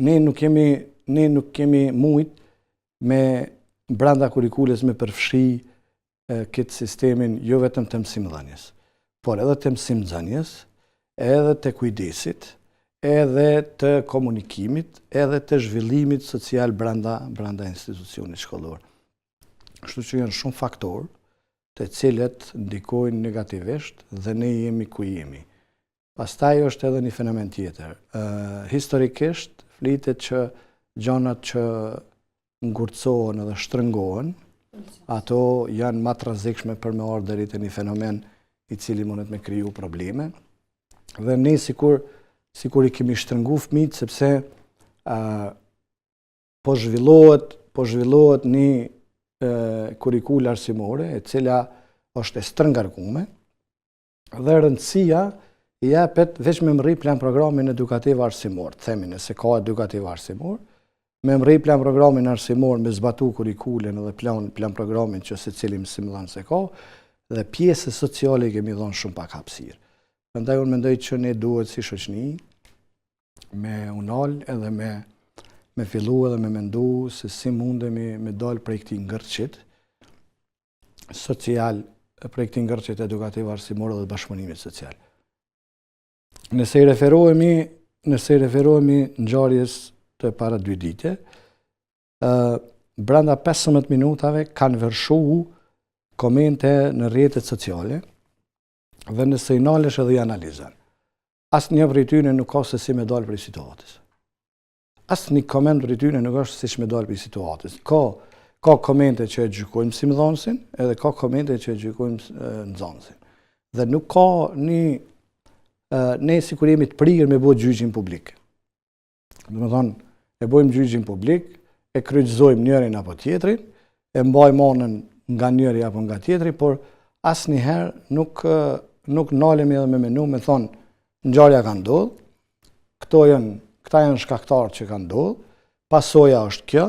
ne nuk kemi mujt me brenda kurikules me përfshi këtë sistemin jo vetëm të mësimdhënies, por edhe të mësimdhënies, edhe të kujdesit, edhe të komunikimit, edhe të zhvillimit social brenda institucionit shkollor. Kështu që janë shumë faktorë të cilët ndikojnë negativisht dhe ne jemi ku jemi. Pastaj është edhe një fenomen tjetër. Historikisht flitet që gjonat që ngurcohen edhe shtrëngohen, ato janë më të rrezikshme për me ardhur deri te një fenomen i cili mundet me kriju probleme. Dhe ne sikur i kemi shtrëngu fëmijët sepse po zhvillohet një kurikul arsimore e cila është e strëngarkume dhe rëndësia i jepet veç me mrri plan programin edukativ arsimor, themi nëse ka edukativ arsimor, me mrri plan programin arsimor, me zbatu kurikulen edhe plan programin që secili mësimdhënës e ka, dhe pjesës sociale i kemi dhënë shumë pak hapësirë. Prandaj unë mendoj që ne duhet si shoqëni me unal edhe me fillu edhe me mendu se si mundemi me dal prej këtij ngërçit social, prej këtij ngërçit edukativ arsimor dhe bashkëpunimit social. Nëse i referohemi ngjarjes të para 2 dite, brenda 15 minutave kanë vërshu komente në rrjetet sociale dhe nëse i nalesh edhe i analizon. Asnjë prej tyre nuk ka se si me dalë prej situatës. Asnjë koment prej tyre nuk është si me dalë prej situatës. Ka komente që e gjykojnë mësimdhënësin, edhe ka komente që e gjykojnë nxënësin. Dhe nuk ka ne sikur jemi të prirë me bëu gjyqin publik. Domethënë, e bëjmë gjyqin publik, e kryqëzojmë njërin apo tjetrin, e mbajmë anën nga njëri apo nga tjetri, por asnjëherë nuk nalemi edhe me menu me thonë ngjarja ka ndodhur, këta janë shkaktarët që kanë ndodhur, pasoja është kjo,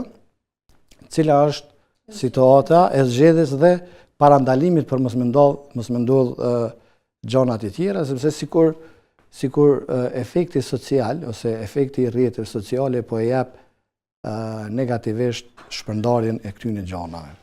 cila është situata e zgjedhjes dhe parandalimit për mos me ndodh gjonat e tjera, sepse sikur efekti social ose efekti i rrjeteve sociale po e jep negativisht shpërndarjen e këtyre gjonave.